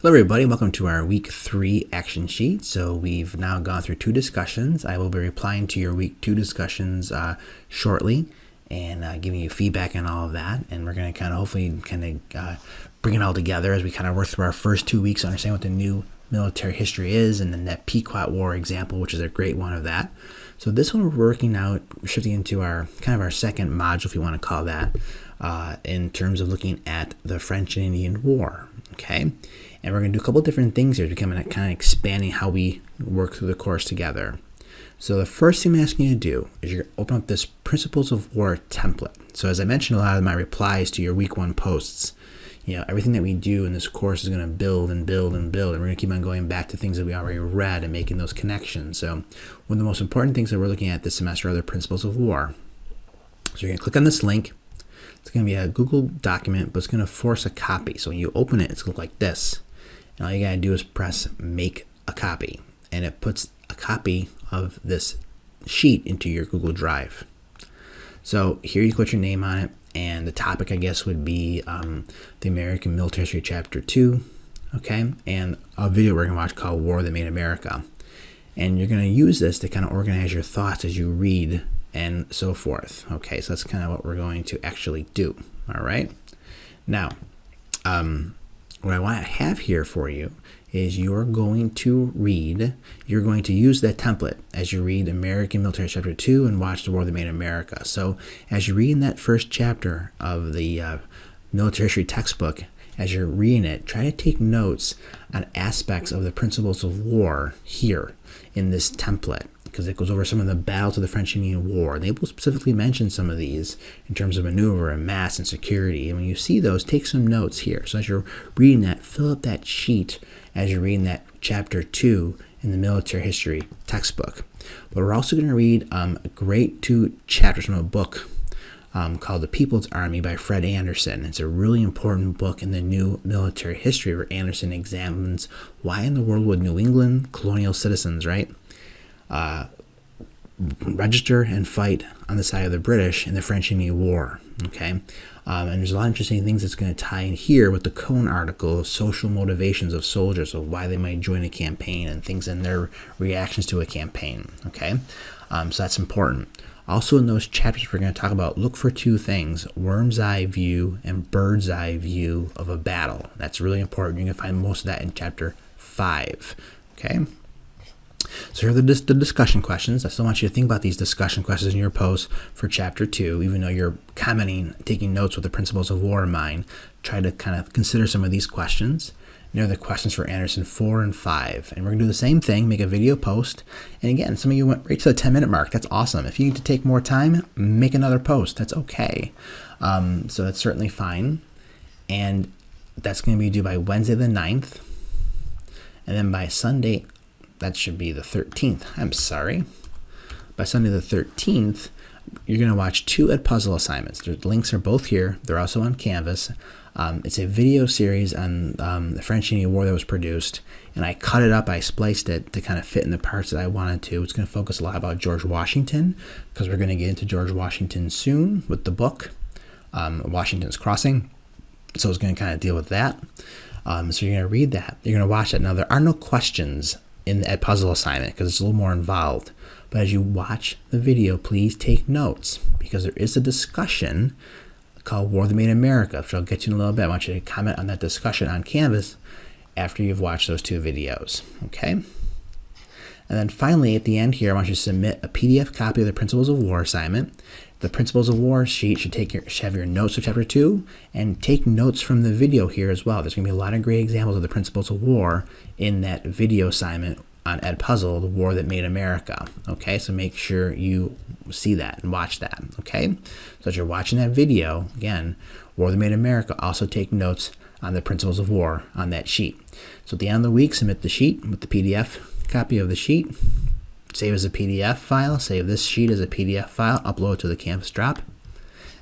Hello everybody, welcome to our week 3 action sheet. So we've now gone through 2 discussions. I will be replying to your week 2 discussions shortly and giving you feedback on all of that. And we're going to hopefully bring it all together as we kind of work through our first 2 weeks, understand what the new military history is, and then that Pequot War example, which is a great one of that. So this one we're working now, shifting into our second module, if you want to call that, in terms of looking at the French and Indian War. Okay, and we're going to do a couple different things here to kind of expanding how we work through the course together. So the first thing I'm asking you to do is you're going to open up this Principles of War template. So as I mentioned, a lot of my replies to your week 1 posts, everything that we do in this course is going to build and build and build, and we're going to keep on going back to things that we already read and making those connections. So one of the most important things that we're looking at this semester are the Principles of War. So you're going to click on this link. It's going to be a Google document, but it's going to force a copy. So when you open it, it's going to look like this. And all you got to do is press Make a Copy. And it puts a copy of this sheet into your Google Drive. So here you put your name on it. And the topic, I guess, would be the American Military History Chapter 2. Okay. And a video we're going to watch called War That Made America. And you're going to use this to kind of organize your thoughts as you read and so forth. Okay, so that's kind of what we're going to actually do. All right. Now, what I want to have here for you is you're going to use that template as you read American Military Chapter 2 and watch The War That Made America. So as you read in that first chapter of the military history textbook, as you're reading it, try to take notes on aspects of the Principles of War here in this template, because it goes over some of the battles of the French and Indian War. They will specifically mention some of these in terms of maneuver and mass and security. And when you see those, take some notes here. So as you're reading that, fill up that sheet as you're reading that chapter 2 in the military history textbook. But we're also going to read a great 2 chapters from a book called The People's Army by Fred Anderson. It's a really important book in the new military history where Anderson examines why in the world would New England colonial citizens, register and fight on the side of the British in the French Indian War. Okay, and there's a lot of interesting things that's going to tie in here with the Cohn article of social motivations of soldiers, of why they might join a campaign and things in their reactions to a campaign. Okay, so that's important. Also in those chapters we're going to talk about, look for 2 things: worm's eye view and bird's eye view of a battle. That's really important. You're going to find most of that in chapter 5. Okay. So here are the discussion questions. I still want you to think about these discussion questions in your post for Chapter 2, even though you're commenting, taking notes with the Principles of War in mind. Try to kind of consider some of these questions. And here are the questions for Anderson 4 and 5. And we're going to do the same thing, make a video post. And again, some of you went right to the 10-minute mark. That's awesome. If you need to take more time, make another post. That's okay. So that's certainly fine. And that's going to be due by Wednesday the 9th. And then by Sunday, that should be the 13th. I'm sorry. By Sunday the 13th, you're going to watch 2 Edpuzzle assignments. The links are both here. They're also on Canvas. It's a video series on the French Indian War that was produced, and I cut it up. I spliced it to kind of fit in the parts that I wanted to. It's going to focus a lot about George Washington, because we're going to get into George Washington soon with the book, Washington's Crossing. So it's going to kind of deal with that. So you're going to read that. You're going to watch that. Now, there are no questions in the Edpuzzle assignment because it's a little more involved. But as you watch the video, please take notes, because there is a discussion called War That Made America, which I'll get to in a little bit. I want you to comment on that discussion on Canvas after you've watched those 2 videos. Okay? And then finally, at the end here, I want you to submit a PDF copy of the Principles of War assignment. The Principles of War sheet should have your notes of Chapter 2, and take notes from the video here as well. There's going to be a lot of great examples of the Principles of War in that video assignment on Edpuzzle, The War That Made America. Okay, so make sure you see that and watch that. Okay, so as you're watching that video, again, War That Made America, also take notes on the Principles of War on that sheet. So at the end of the week, submit the sheet with the PDF copy of the sheet. Save as a PDF file, save this sheet as a PDF file, upload it to the Canvas drop,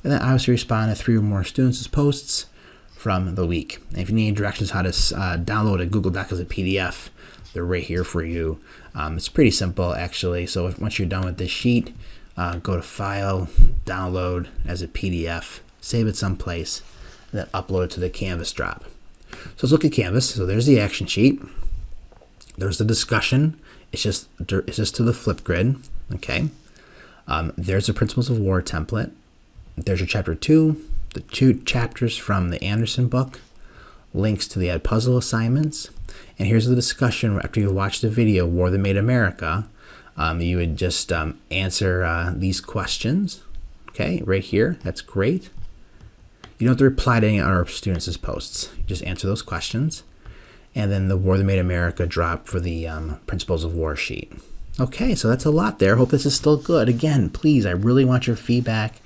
and then obviously respond to 3 or more students' posts from the week. And if you need directions how to download a Google Doc as a PDF, they're right here for you. It's pretty simple, actually. So once you're done with this sheet, go to File, Download as a PDF, save it someplace, and then upload it to the Canvas drop. So let's look at Canvas. So there's the action sheet. There's the discussion. It's just to the flip grid. Okay. There's the Principles of War template. There's your chapter 2, the 2 chapters from the Anderson book, links to the Edpuzzle assignments, and here's the discussion after you watch the video, War That Made America. You would just answer these questions, okay, right here. That's great. You don't have to reply to any of our students' posts. Just answer those questions. And then the War That Made America drop for the Principles of War sheet. Okay, so that's a lot there. Hope this is still good. Again, please, I really want your feedback.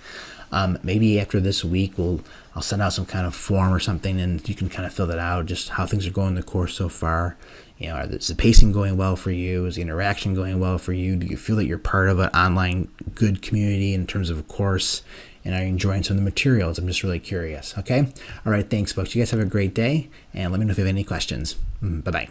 Maybe after this week, I'll send out some kind of form or something, and you can kind of fill that out, just how things are going in the course so far. You know, is the pacing going well for you? Is the interaction going well for you? Do you feel that you're part of an online good community in terms of a course? And are you enjoying some of the materials? I'm just really curious, okay? All right, thanks, folks. You guys have a great day, and let me know if you have any questions. Bye-bye.